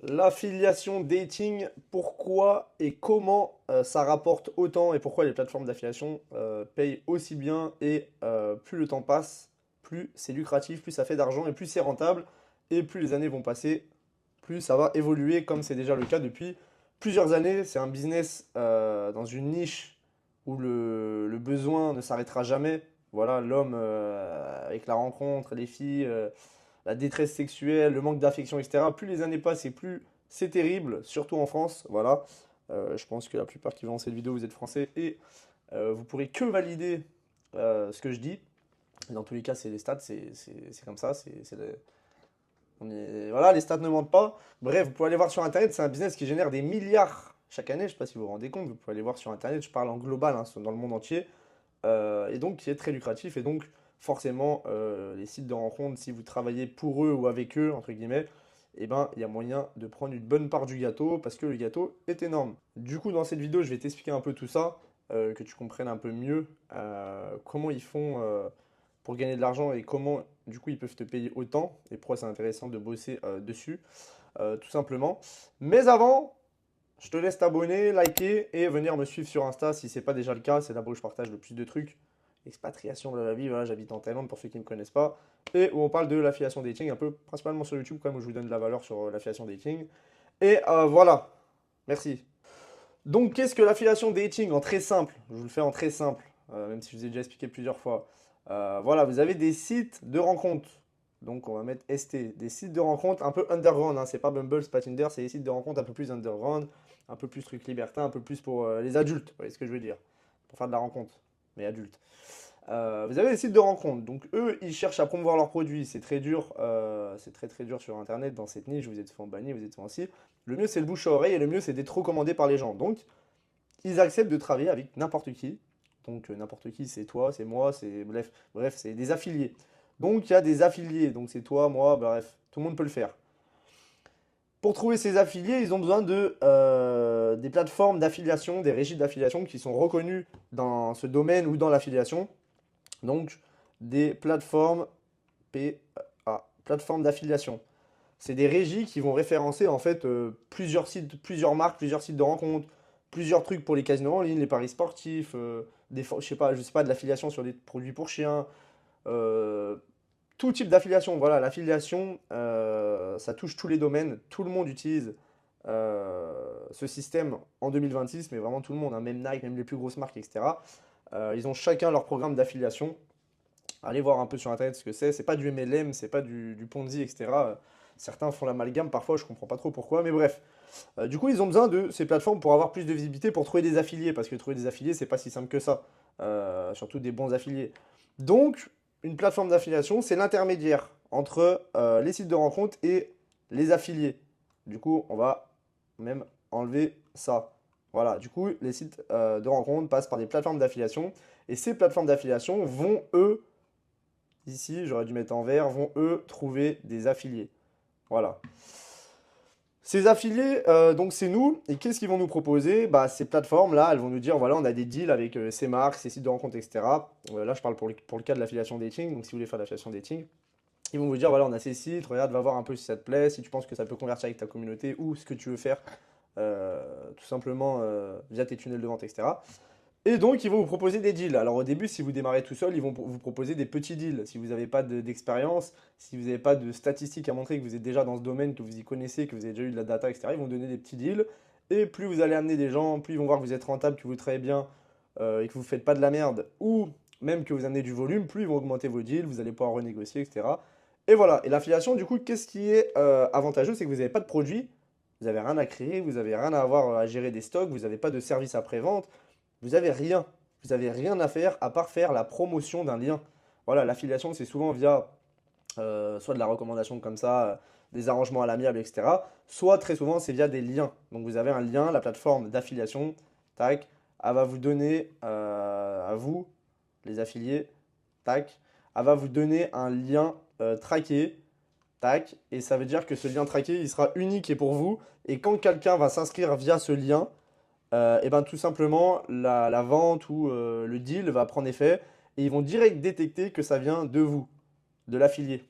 L'affiliation dating, pourquoi et comment ça rapporte autant et pourquoi les plateformes d'affiliation payent aussi bien et plus le temps passe, plus c'est lucratif, plus ça fait d'argent et plus c'est rentable et plus les années vont passer, plus ça va évoluer comme c'est déjà le cas depuis plusieurs années. C'est un business dans une niche où le besoin ne s'arrêtera jamais. Voilà, l'homme avec la rencontre, les filles, la détresse sexuelle, le manque d'affection, etc. Plus les années passent et plus c'est terrible, surtout en France. Voilà. Je pense que la plupart qui vont cette vidéo, vous êtes français et vous pourrez que valider ce que je dis. Dans tous les cas, c'est les stats, c'est comme ça. Voilà, les stats ne mentent pas. Bref, vous pouvez aller voir sur Internet, c'est un business qui génère des milliards chaque année. Je ne sais pas si vous vous rendez compte, vous pouvez aller voir sur Internet, je parle en global, hein, dans le monde entier. Et donc qui est très lucratif. Et donc, forcément, les sites de rencontres, si vous travaillez pour eux ou avec eux, entre guillemets, eh ben, il y a moyen de prendre une bonne part du gâteau parce que le gâteau est énorme. Du coup, dans cette vidéo, je vais t'expliquer un peu tout ça, que tu comprennes un peu mieux comment ils font pour gagner de l'argent et comment, du coup, ils peuvent te payer autant et pourquoi c'est intéressant de bosser dessus, tout simplement. Mais avant, je te laisse t'abonner, liker et venir me suivre sur Insta si c'est pas déjà le cas. C'est là-bas où je partage le plus de trucs. Expatriation de la vie, voilà, j'habite en Thaïlande pour ceux qui ne me connaissent pas. Et où on parle de l'affiliation dating, un peu principalement sur YouTube, quand même, où je vous donne de la valeur sur l'affiliation dating. Et voilà, merci. Donc, qu'est-ce que l'affiliation dating en très simple? Je vous le fais en très simple, même si je vous ai déjà expliqué plusieurs fois. Voilà, vous avez des sites de rencontres. Donc, on va mettre ST, des sites de rencontres un peu underground, hein. C'est pas Bumble, c'est pas Tinder, c'est des sites de rencontres un peu plus underground, un peu plus truc libertin, un peu plus pour les adultes, vous voyez ce que je veux dire, pour faire de la rencontre, mais adultes. Vous avez des sites de rencontres, donc eux, ils cherchent à promouvoir leurs produits. C'est très dur, c'est très très dur sur Internet dans cette niche. Vous êtes souvent banni, vous êtes souvent aussi. Le mieux, c'est le bouche à oreille et le mieux, c'est d'être recommandé par les gens. Donc, ils acceptent de travailler avec n'importe qui. Donc, n'importe qui, c'est toi, c'est moi, c'est bref, c'est des affiliés. Donc, il y a des affiliés. Donc, c'est toi, moi, bref, tout le monde peut le faire. Pour trouver ces affiliés, ils ont besoin des plateformes d'affiliation, des régies d'affiliation qui sont reconnues dans ce domaine ou dans l'affiliation. Donc, des plateformes plateformes d'affiliation. C'est des régies qui vont référencer en fait plusieurs sites, plusieurs marques, plusieurs sites de rencontres, plusieurs trucs pour les casinos en ligne, les paris sportifs, je sais pas, de l'affiliation sur des produits pour chiens, euh, tout type d'affiliation. Voilà, l'affiliation, ça touche tous les domaines. Tout le monde utilise ce système en 2026, mais vraiment tout le monde, hein, même Nike, même les plus grosses marques, etc. Ils ont chacun leur programme d'affiliation. Allez voir un peu sur internet ce que c'est. C'est pas du MLM, c'est pas du Ponzi, etc. Certains font l'amalgame parfois, je comprends pas trop pourquoi, mais bref. Du coup, ils ont besoin de ces plateformes pour avoir plus de visibilité, pour trouver des affiliés, parce que trouver des affiliés, c'est pas si simple que ça. Surtout des bons affiliés. Donc, une plateforme d'affiliation, c'est l'intermédiaire entre les sites de rencontre et les affiliés. Du coup, on va même enlever ça. Voilà, du coup, les sites de rencontre passent par des plateformes d'affiliation, et ces plateformes d'affiliation vont, eux, ici, j'aurais dû mettre en vert, vont eux trouver des affiliés. Voilà. Ces affiliés, donc c'est nous, et qu'est-ce qu'ils vont nous proposer? Bah, ces plateformes-là, elles vont nous dire, voilà, on a des deals avec ces marques, ces sites de rencontres, etc. Là, je parle pour le cas de l'affiliation dating, donc si vous voulez faire de l'affiliation dating, ils vont vous dire, voilà, on a ces sites, regarde, va voir un peu si ça te plaît, si tu penses que ça peut convertir avec ta communauté, ou ce que tu veux faire, tout simplement via tes tunnels de vente, etc. Et donc, ils vont vous proposer des deals. Alors, au début, si vous démarrez tout seul, ils vont vous proposer des petits deals. Si vous n'avez pas d'expérience, si vous n'avez pas de statistiques à montrer que vous êtes déjà dans ce domaine, que vous y connaissez, que vous avez déjà eu de la data, etc., ils vont donner des petits deals. Et plus vous allez amener des gens, plus ils vont voir que vous êtes rentable, que vous travaillez bien et que vous ne faites pas de la merde, ou même que vous amenez du volume, plus ils vont augmenter vos deals, vous allez pouvoir renégocier, etc. Et voilà. Et l'affiliation, du coup, qu'est-ce qui est avantageux? C'est que vous n'avez pas de produit, vous n'avez rien à créer, vous n'avez rien à avoir à gérer des stocks, vous n'avez pas de service après-vente. Vous avez rien. Vous avez rien à faire à part faire la promotion d'un lien. Voilà, l'affiliation, c'est souvent via soit de la recommandation comme ça, des arrangements à l'amiable, etc. Soit très souvent, c'est via des liens. Donc vous avez un lien, la plateforme d'affiliation, tac, elle va vous donner à vous, les affiliés, tac, elle va vous donner un lien traqué, tac, et ça veut dire que ce lien traqué, il sera unique et pour vous. Et quand quelqu'un va s'inscrire via ce lien, et ben tout simplement, la vente ou le deal va prendre effet et ils vont direct détecter que ça vient de vous, de l'affilié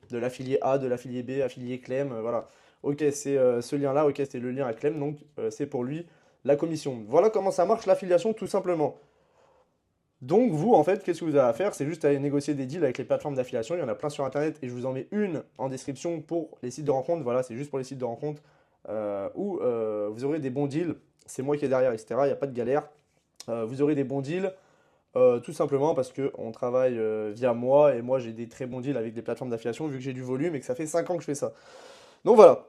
A, de l'affilié B, affilié Clem, voilà. ok, c'est ce lien-là, ok, c'est le lien à Clem, donc c'est pour lui la commission. Voilà comment ça marche l'affiliation tout simplement. Donc vous, en fait, qu'est-ce que vous avez à faire? C'est juste aller négocier des deals avec les plateformes d'affiliation. Il y en a plein sur Internet et je vous en mets une en description pour les sites de rencontres. Voilà, c'est juste pour les sites de rencontres où vous aurez des bons deals. C'est moi qui est derrière, etc. Il n'y a pas de galère. Vous aurez des bons deals tout simplement parce qu'on travaille via moi et moi j'ai des très bons deals avec des plateformes d'affiliation vu que j'ai du volume et que ça fait 5 ans que je fais ça. Donc voilà,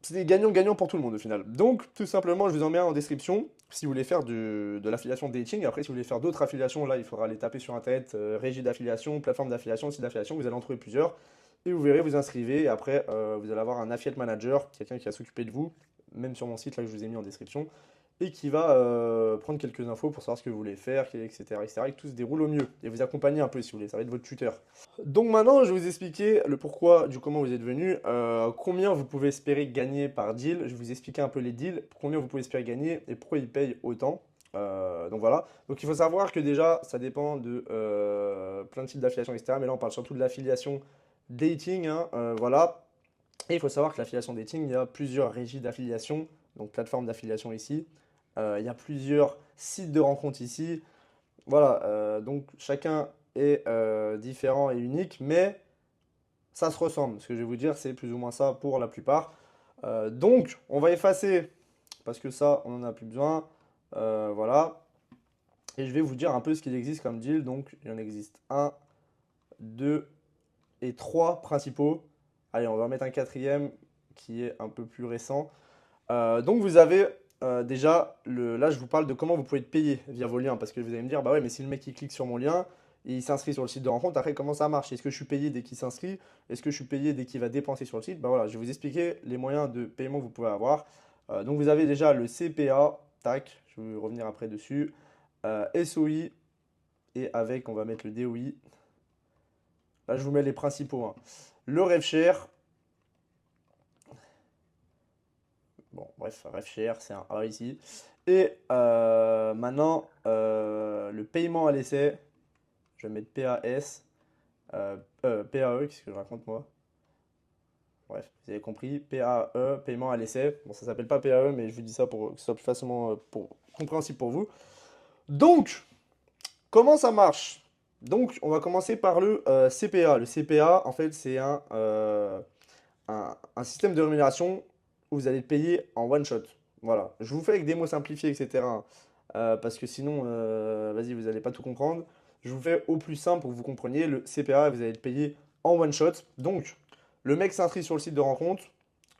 c'est gagnant-gagnant pour tout le monde au final. Donc, tout simplement, je vous en mets un en description si vous voulez faire de l'affiliation dating. Après, si vous voulez faire d'autres affiliations, là, il faudra les taper sur Internet, régie d'affiliation, plateforme d'affiliation, site d'affiliation, vous allez en trouver plusieurs. Et vous verrez, vous inscrivez. Et après, vous allez avoir un affiliate manager, quelqu'un qui va s'occuper de vous, même sur mon site, là, que je vous ai mis en description, et qui va prendre quelques infos pour savoir ce que vous voulez faire, etc., et que tout se déroule au mieux. Et vous accompagner un peu, si vous voulez, ça va être votre tuteur. Donc maintenant, je vais vous expliquer le pourquoi du comment vous êtes venu, combien vous pouvez espérer gagner par deal. Je vais vous expliquer un peu les deals, combien vous pouvez espérer gagner et pourquoi ils payent autant. Donc voilà. Donc il faut savoir que déjà, ça dépend de plein de types d'affiliation, etc. Mais là, on parle surtout de l'affiliation dating, hein, voilà. Et il faut savoir que l'affiliation dating, il y a plusieurs régies d'affiliation, donc plateforme d'affiliation ici. Il y a plusieurs sites de rencontres ici. Voilà, donc chacun est différent et unique, mais ça se ressemble. Ce que je vais vous dire, c'est plus ou moins ça pour la plupart. Donc, on va effacer, parce que ça, on n'en a plus besoin. Voilà. Et je vais vous dire un peu ce qu'il existe comme deal. Donc, il y en existe un, deux et trois principaux. Allez, on va en mettre un quatrième qui est un peu plus récent. Donc vous avez déjà, là je vous parle de comment vous pouvez être payé via vos liens, parce que vous allez me dire, bah ouais, mais si le mec il clique sur mon lien, et il s'inscrit sur le site de rencontre, après comment ça marche? Est-ce que je suis payé dès qu'il s'inscrit? Est-ce que je suis payé dès qu'il va dépenser sur le site? Bah voilà, je vais vous expliquer les moyens de paiement que vous pouvez avoir. Donc vous avez déjà le CPA, tac, je vais revenir après dessus, SOI, et avec, on va mettre le DOI. Là je vous mets les principaux, hein. Le RevShare. Bon, bref, RevShare, c'est un A ici. Et maintenant, le paiement à l'essai, je vais mettre PAS, PAE, qu'est-ce que je raconte moi? Bref, vous avez compris, PAE, paiement à l'essai. Bon, ça s'appelle pas PAE, mais je vous dis ça pour que ce soit plus facilement compréhensible pour vous. Donc, comment ça marche? Donc, on va commencer par le CPA. Le CPA, en fait, c'est un système de rémunération où vous allez le payer en one shot. Voilà. Je vous fais avec des mots simplifiés, etc. Parce que sinon, vas-y, vous n'allez pas tout comprendre. Je vous fais au plus simple pour que vous compreniez. Le CPA, vous allez le payer en one shot. Donc, le mec s'inscrit sur le site de rencontre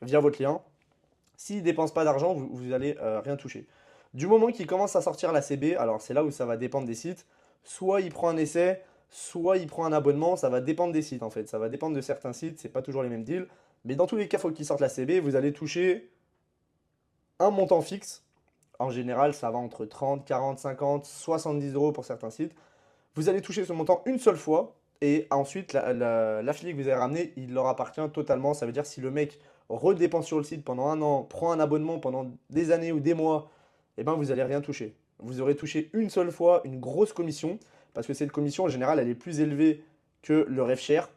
via votre lien. S'il ne dépense pas d'argent, vous allez rien toucher. Du moment qu'il commence à sortir la CB, alors c'est là où ça va dépendre des sites. Soit il prend un essai, soit il prend un abonnement. Ça va dépendre des sites en fait. Ça va dépendre de certains sites. C'est pas toujours les mêmes deals. Mais dans tous les cas, il faut qu'il sorte la CB. Vous allez toucher un montant fixe. En général, ça va entre 30, 40, 50, 70 euros pour certains sites. Vous allez toucher ce montant une seule fois. Et ensuite, l'affilié que vous avez ramené, il leur appartient totalement. Ça veut dire si le mec redépense sur le site pendant un an, prend un abonnement pendant des années ou des mois, eh ben vous n'allez rien toucher. Vous aurez touché une seule fois une grosse commission. Parce que cette commission, en général, elle est plus élevée que le RevShare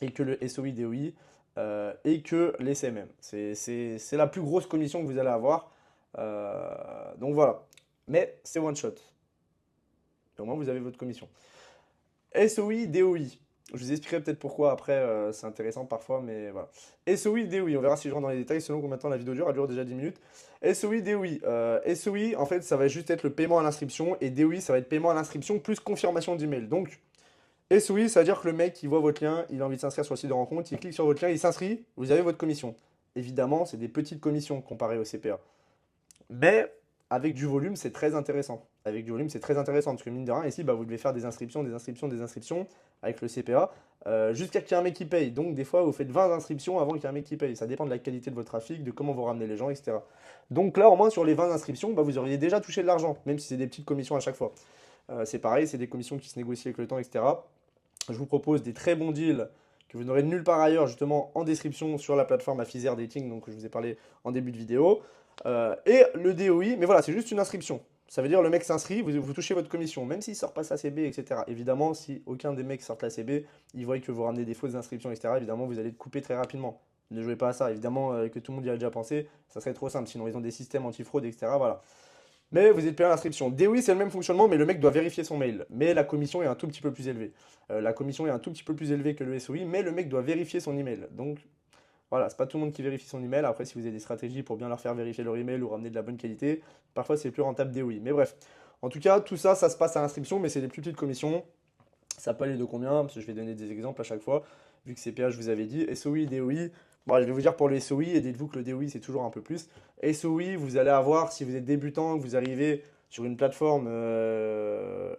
et que le SOI DOI et que les CMM. C'est la plus grosse commission que vous allez avoir. Donc voilà. Mais c'est one shot. Et au moins, vous avez votre commission. SOI, DOI. Je vous expliquerai peut-être pourquoi après, c'est intéressant parfois, mais voilà. SOI, DOI, on verra si je rentre dans les détails selon combien de temps la vidéo dure, elle dure déjà 10 minutes. SOI, DOI. SOI, en fait, ça va juste être le paiement à l'inscription, et DOI, ça va être paiement à l'inscription plus confirmation d'email. Donc, SOI, ça veut dire que le mec, il voit votre lien, il a envie de s'inscrire sur le site de rencontre, il clique sur votre lien, il s'inscrit, vous avez votre commission. Évidemment, c'est des petites commissions comparées au CPA. Mais avec du volume, c'est très intéressant. Avec du volume, c'est très intéressant parce que mine de rien, ici, bah, vous devez faire des inscriptions, des inscriptions, des inscriptions avec le CPA jusqu'à qu'il y ait un mec qui paye. Donc, des fois, vous faites 20 inscriptions avant qu'il y ait un mec qui paye. Ça dépend de la qualité de votre trafic, de comment vous ramenez les gens, etc. Donc là, au moins, sur les 20 inscriptions, bah, vous auriez déjà touché de l'argent, même si c'est des petites commissions à chaque fois. C'est pareil, c'est des commissions qui se négocient avec le temps, etc. Je vous propose des très bons deals que vous n'aurez nulle part ailleurs, justement en description sur la plateforme Affisère Dating, donc je vous ai parlé en début de vidéo. Et le DOI, mais voilà, c'est juste une inscription. Ça veut dire le mec s'inscrit, vous touchez votre commission, même s'il ne sort pas sa CB, etc. Évidemment, si aucun des mecs sort la CB, ils voient que vous ramenez des fausses inscriptions, etc. Évidemment, vous allez le couper très rapidement. Ne jouez pas à ça. Évidemment que tout le monde y a déjà pensé, ça serait trop simple. Sinon, ils ont des systèmes anti-fraude, etc. Voilà. Mais vous êtes payé à l'inscription. DOI, c'est le même fonctionnement, mais le mec doit vérifier son mail. Mais la commission est un tout petit peu plus élevée. La commission est un tout petit peu plus élevée que le SOI, mais le mec doit vérifier son email. Donc voilà, c'est pas tout le monde qui vérifie son email. Après, si vous avez des stratégies pour bien leur faire vérifier leur email ou ramener de la bonne qualité, parfois c'est plus rentable DOI. Mais bref, en tout cas, tout ça, ça se passe à l'inscription, mais c'est des plus petites commissions. Ça peut aller de combien? Parce que je vais donner des exemples à chaque fois, vu que CPA, je vous avais dit. SOI, DOI. Bon, je vais vous dire pour le SOI, et dites-vous que le DOI, c'est toujours un peu plus. SOI, vous allez avoir, si vous êtes débutant, que vous arrivez sur une plateforme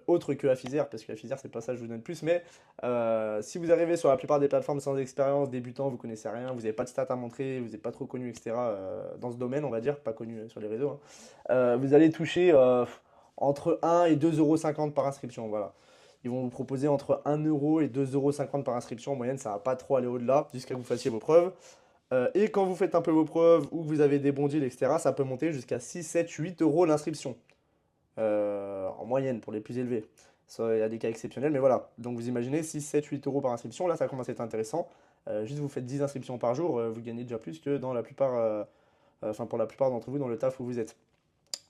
autre que Affisère, parce que Affisère, c'est pas ça que je vous donne plus, mais si vous arrivez sur la plupart des plateformes sans expérience, débutant, vous connaissez rien, vous n'avez pas de stats à montrer, vous n'êtes pas trop connu, etc., dans ce domaine, on va dire, pas connu sur les réseaux, hein, vous allez toucher entre 1 et 2,50 € par inscription, voilà. Ils vont vous proposer entre 1 euro et 2,50 € par inscription. En moyenne, ça va pas trop aller au-delà jusqu'à que vous fassiez vos preuves. Et quand vous faites un peu vos preuves ou que vous avez des bons deals, etc., ça peut monter jusqu'à 6, 7, 8 euros l'inscription. En moyenne pour les plus élevés. Ça, il y a des cas exceptionnels, mais voilà. Donc vous imaginez 6, 7, 8 euros par inscription. Là, ça commence à être intéressant. Juste vous faites 10 inscriptions par jour, vous gagnez déjà plus que dans la plupart, enfin pour la plupart d'entre vous dans le taf où vous êtes.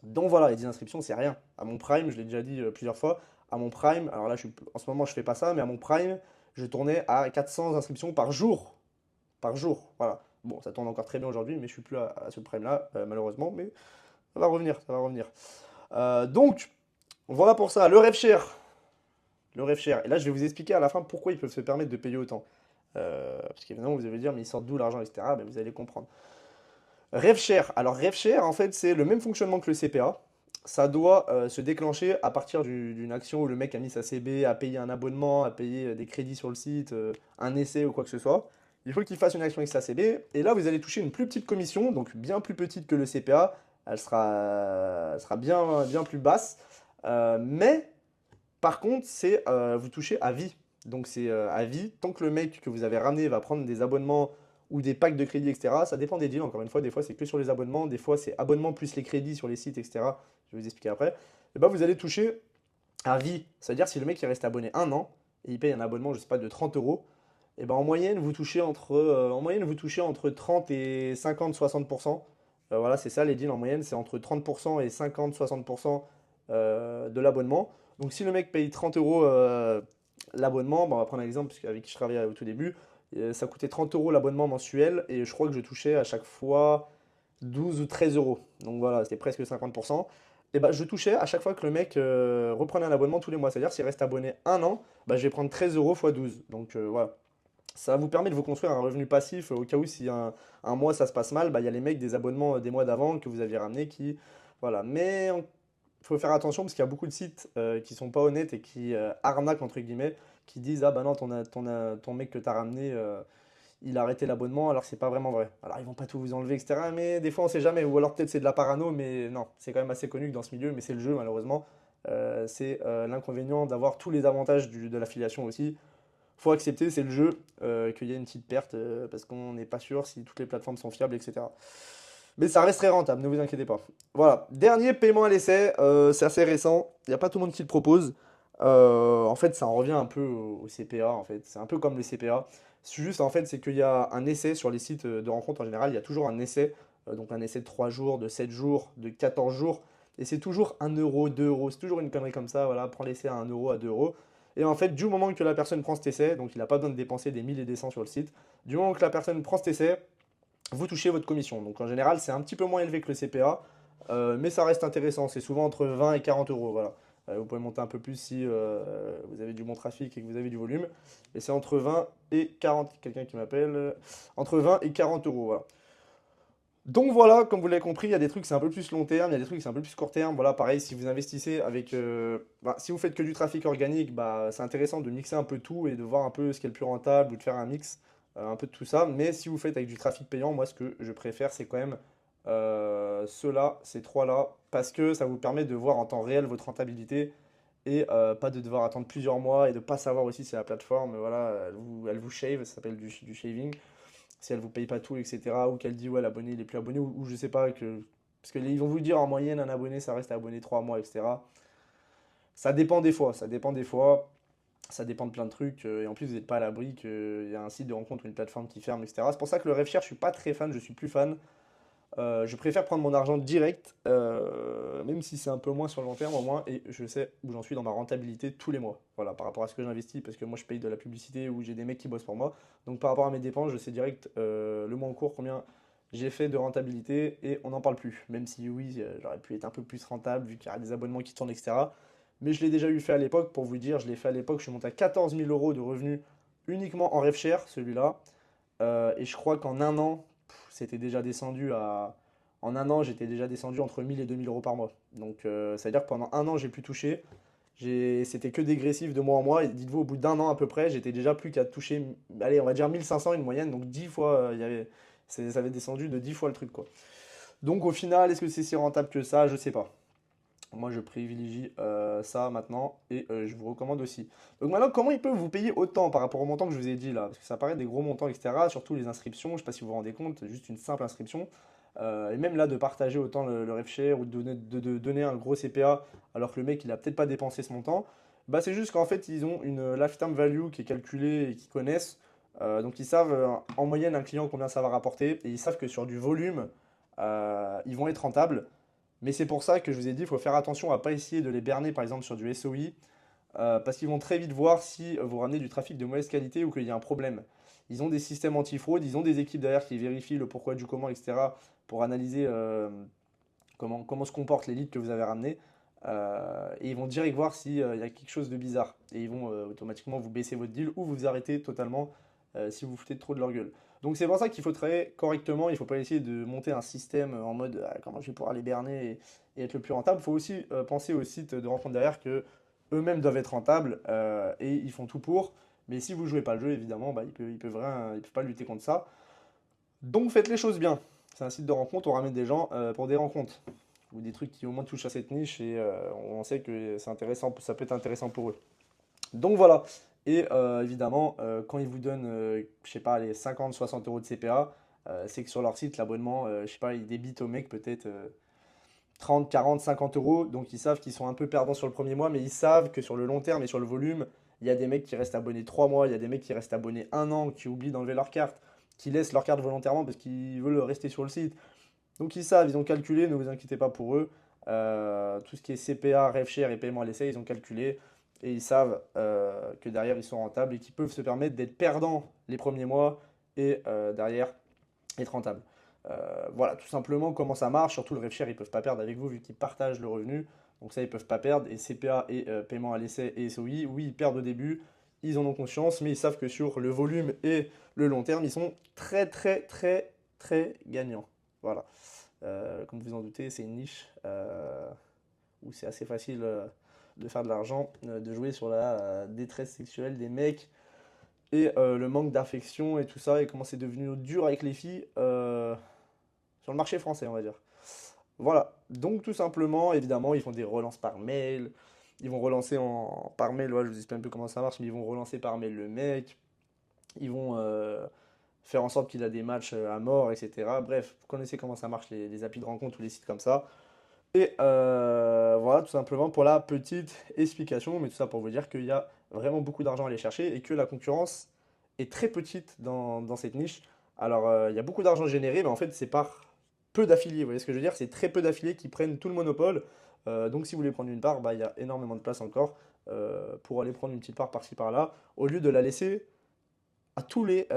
Donc voilà, les 10 inscriptions, c'est rien. À mon prime, je l'ai déjà dit plusieurs fois, à mon prime, alors là, en ce moment, je fais pas ça, mais à mon prime, je tournais à 400 inscriptions par jour. Par jour, voilà. Bon, ça tourne encore très bien aujourd'hui, mais je suis plus à ce prime-là, malheureusement, mais ça va revenir, ça va revenir. Donc, voilà pour ça. Le rêve cher. Le rêve cher. Et là, je vais vous expliquer à la fin pourquoi ils peuvent se permettre de payer autant. Parce qu'évidemment, vous allez dire, mais ils sortent d'où l'argent, etc. Ben, vous allez comprendre. Rêve cher. Alors, rêve cher, en fait, c'est le même fonctionnement que le CPA. Ça doit se déclencher à partir d'une action où le mec a mis sa CB, a payé un abonnement, a payé des crédits sur le site, un essai ou quoi que ce soit. Il faut qu'il fasse une action avec sa CB. Et là, vous allez toucher une plus petite commission, donc bien plus petite que le CPA. Elle sera bien, bien plus basse. Mais par contre, vous touchez à vie. Donc c'est à vie. Tant que le mec que vous avez ramené va prendre des abonnements ou des packs de crédits, etc. Ça dépend des deals. Encore une fois, des fois c'est que sur les abonnements, des fois c'est abonnement plus les crédits sur les sites, etc. Je vais vous expliquer après. Et ben vous allez toucher à vie. C'est-à-dire si le mec il reste abonné un an et il paye un abonnement, je sais pas, de 30 euros, et ben en moyenne vous touchez entre 30 et 50-60%. Voilà, c'est ça les deals en moyenne, c'est entre 30% et 50-60% de l'abonnement. Donc si le mec paye 30 euros l'abonnement, bon, on va prendre un exemple parce qu'avec qui je travaillais au tout début, ça coûtait 30 euros l'abonnement mensuel et je crois que je touchais à chaque fois 12 ou 13 euros. Donc voilà, c'était presque 50%. Et bah, je touchais à chaque fois que le mec reprenait un abonnement tous les mois. C'est-à-dire s'il reste abonné un an, bah, je vais prendre 13 euros x 12. Donc voilà. Ça vous permet de vous construire un revenu passif au cas où si un mois ça se passe mal, bah, il y a les mecs des abonnements des mois d'avant que vous aviez ramenés qui... Voilà. Mais il faut faire attention parce qu'il y a beaucoup de sites qui sont pas honnêtes et qui arnaquent entre guillemets, qui disent ah bah non ton mec que tu as ramené il a arrêté l'abonnement alors que c'est pas vraiment vrai. Alors ils vont pas tout vous enlever etc. Mais des fois on sait jamais ou alors peut-être c'est de la parano mais non c'est quand même assez connu que dans ce milieu mais c'est le jeu malheureusement. C'est l'inconvénient d'avoir tous les avantages de l'affiliation aussi. Faut accepter, c'est le jeu, qu'il y a une petite perte parce qu'on n'est pas sûr si toutes les plateformes sont fiables, etc. Mais ça reste très rentable, ne vous inquiétez pas. Voilà, dernier paiement à l'essai, c'est assez récent, il n'y a pas tout le monde qui le propose. En fait, ça en revient un peu au CPA, en fait. C'est un peu comme le CPA. C'est juste, en fait, c'est qu'il y a un essai sur les sites de rencontres en général, il y a toujours un essai, donc un essai de 3 jours, de 7 jours, de 14 jours, et c'est toujours 1 euro, 2 euros, c'est toujours une connerie comme ça, voilà, prends l'essai à 1 euro, à 2 euros. Et en fait, du moment que la personne prend cet essai, donc il n'a pas besoin de dépenser des 1000 et des cents sur le site, du moment que la personne prend cet essai, vous touchez votre commission. Donc en général, c'est un petit peu moins élevé que le CPA, mais ça reste intéressant. C'est souvent entre 20 et 40 euros. Voilà. Vous pouvez monter un peu plus si vous avez du bon trafic et que vous avez du volume. Et c'est entre 20 et 40. Quelqu'un qui m'appelle. Entre 20 et 40 euros. Voilà. Donc voilà, comme vous l'avez compris, il y a des trucs c'est un peu plus long terme, il y a des trucs c'est un peu plus court terme. Voilà, pareil, si vous investissez avec, si vous faites que du trafic organique, bah, c'est intéressant de mixer un peu tout et de voir un peu ce qui est le plus rentable ou de faire un mix, un peu de tout ça. Mais si vous faites avec du trafic payant, moi ce que je préfère, c'est quand même ceux-là, ces trois-là, parce que ça vous permet de voir en temps réel votre rentabilité et pas de devoir attendre plusieurs mois et de pas savoir aussi si la plateforme, voilà, elle vous shave, ça s'appelle du shaving si elle vous paye pas tout, etc. Ou qu'elle dit ouais l'abonné il est plus abonné, ou je sais pas que. Parce qu'ils vont vous dire en moyenne un abonné ça reste abonné 3 mois, etc. Ça dépend des fois, ça dépend des fois. Ça dépend de plein de trucs. Et en plus, vous n'êtes pas à l'abri qu'il y a un site de rencontre ou une plateforme qui ferme, etc. C'est pour ça que le RevShare, je suis pas très fan, je suis plus fan. Je préfère prendre mon argent direct, même si c'est un peu moins sur le long terme au moins, et je sais où j'en suis dans ma rentabilité tous les mois. Voilà, par rapport à ce que j'investis, parce que moi je paye de la publicité ou j'ai des mecs qui bossent pour moi. Donc par rapport à mes dépenses, je sais direct le mois en cours combien j'ai fait de rentabilité et on n'en parle plus. Même si oui, j'aurais pu être un peu plus rentable vu qu'il y a des abonnements qui tournent, etc. Mais je l'ai déjà eu fait à l'époque, pour vous dire, je l'ai fait à l'époque, je suis monté à 14 000 euros de revenus uniquement en RevShare, celui-là. Et je crois qu'en un an, c'était déjà descendu à. En un an, j'étais déjà descendu entre 1000 et 2000 euros par mois. Donc, ça veut dire que pendant un an, j'ai pu toucher. C'était que dégressif de mois en mois. Et dites-vous, au bout d'un an à peu près, j'étais déjà plus qu'à toucher, allez, on va dire 1500 une moyenne. Donc, 10 fois, ça avait descendu de 10 fois le truc, quoi. Donc, au final, est-ce que c'est si rentable que ça? Je sais pas. Moi, je privilégie ça maintenant et je vous recommande aussi. Donc maintenant, comment ils peuvent vous payer autant par rapport au montant que je vous ai dit là? Parce que ça paraît des gros montants, etc. Surtout les inscriptions, je ne sais pas si vous vous rendez compte, juste une simple inscription. Et même là, de partager autant le RevShare ou de donner un gros CPA alors que le mec, il a peut-être pas dépensé ce montant, bah, c'est juste qu'en fait, ils ont une lifetime value qui est calculée et qu'ils connaissent. Donc ils savent en moyenne un client combien ça va rapporter et ils savent que sur du volume, ils vont être rentables. Mais c'est pour ça que je vous ai dit, il faut faire attention à ne pas essayer de les berner, par exemple, sur du SOI, parce qu'ils vont très vite voir si vous ramenez du trafic de mauvaise qualité ou qu'il y a un problème. Ils ont des systèmes anti-fraude, ils ont des équipes derrière qui vérifient le pourquoi du comment, etc., pour analyser comment se comportent les leads que vous avez ramenés. Et ils vont direct voir s'il y a quelque chose de bizarre. Et ils vont automatiquement vous baisser votre deal ou vous arrêter totalement si vous foutez trop de leur gueule. Donc c'est pour ça qu'il faut travailler correctement. Il ne faut pas essayer de monter un système en mode ah, comment je vais pouvoir les berner et être le plus rentable. Il faut aussi penser aux sites de rencontre derrière que eux-mêmes doivent être rentables et ils font tout pour. Mais si vous ne jouez pas le jeu, évidemment, bah, ils peuvent pas lutter contre ça. Donc faites les choses bien. C'est un site de rencontre, on ramène des gens pour des rencontres ou des trucs qui au moins touchent à cette niche et on sait que c'est intéressant, ça peut être intéressant pour eux. Donc voilà. Et évidemment, quand ils vous donnent, je sais pas, les 50-60 euros de CPA, c'est que sur leur site, l'abonnement, je sais pas, ils débitent au mec peut-être 30, 40, 50 euros. Donc ils savent qu'ils sont un peu perdants sur le premier mois, mais ils savent que sur le long terme et sur le volume, il y a des mecs qui restent abonnés 3 mois, il y a des mecs qui restent abonnés un an, qui oublient d'enlever leur carte, qui laissent leur carte volontairement parce qu'ils veulent rester sur le site. Donc ils savent, ils ont calculé, ne vous inquiétez pas pour eux. Tout ce qui est CPA, RevShare et paiement à l'essai, ils ont calculé. Et ils savent que derrière, ils sont rentables et qu'ils peuvent se permettre d'être perdants les premiers mois et derrière, être rentables. Voilà, tout simplement comment ça marche. Surtout le RevShare, ils ne peuvent pas perdre avec vous vu qu'ils partagent le revenu. Donc ça, ils ne peuvent pas perdre. Et CPA et paiement à l'essai et SOI, oui, ils perdent au début. Ils en ont conscience, mais ils savent que sur le volume et le long terme, ils sont très, très, très, très gagnants. Voilà. Comme vous en doutez, c'est une niche où c'est assez facile de faire de l'argent, de jouer sur la détresse sexuelle des mecs et le manque d'affection et tout ça, et comment c'est devenu dur avec les filles sur le marché français, on va dire. Voilà, donc tout simplement, évidemment, ils font des relances par mail, ils vont relancer par mail, ouais, je vous explique un peu comment ça marche, mais ils vont relancer par mail le mec, ils vont faire en sorte qu'il a des matchs à mort, etc. Bref, vous connaissez comment ça marche les applis de rencontre ou les sites comme ça. Et voilà, tout simplement pour la petite explication, mais tout ça pour vous dire qu'il y a vraiment beaucoup d'argent à aller chercher et que la concurrence est très petite dans cette niche. Alors, il y a beaucoup d'argent généré, mais en fait, c'est par peu d'affiliés. Vous voyez ce que je veux dire? C'est très peu d'affiliés qui prennent tout le monopole. Donc, si vous voulez prendre une part, bah, il y a énormément de place encore pour aller prendre une petite part par-ci par-là, au lieu de la laisser à tous les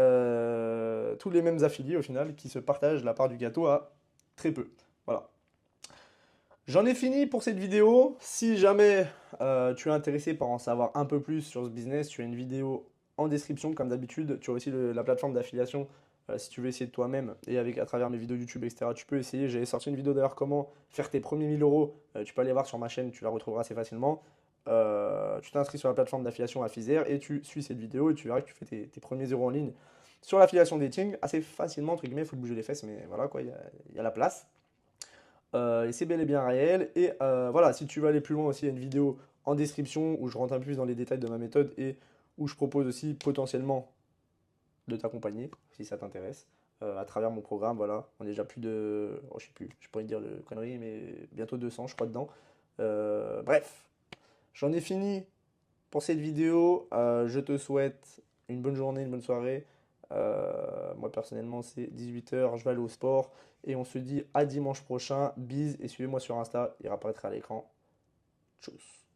mêmes affiliés au final qui se partagent la part du gâteau à très peu. Voilà. J'en ai fini pour cette vidéo. Si jamais tu es intéressé par en savoir un peu plus sur ce business, tu as une vidéo en description comme d'habitude. Tu as aussi la plateforme d'affiliation si tu veux essayer de toi-même et avec à travers mes vidéos YouTube, etc. Tu peux essayer. J'avais sorti une vidéo d'ailleurs comment faire tes premiers 1000 euros. Tu peux aller voir sur ma chaîne, tu la retrouveras assez facilement. Tu t'inscris sur la plateforme d'affiliation Affizère et tu suis cette vidéo et tu verras que tu fais tes premiers euros en ligne sur l'affiliation dating assez facilement, entre guillemets. Il faut te bouger les fesses, mais voilà quoi, il y a la place. Et c'est bel et bien réel. Et voilà, si tu veux aller plus loin aussi, il y a une vidéo en description où je rentre un peu plus dans les détails de ma méthode et où je propose aussi potentiellement de t'accompagner, si ça t'intéresse, à travers mon programme. Voilà, on est déjà plus de, oh, je sais plus, je pourrais dire de conneries, mais bientôt 200, je crois, dedans. Bref, j'en ai fini pour cette vidéo. Je te souhaite une bonne journée, une bonne soirée. Moi personnellement, c'est 18 h, je vais aller au sport. Et on se dit à dimanche prochain. Bise et suivez-moi sur Insta, il apparaîtra à l'écran. Tchuss.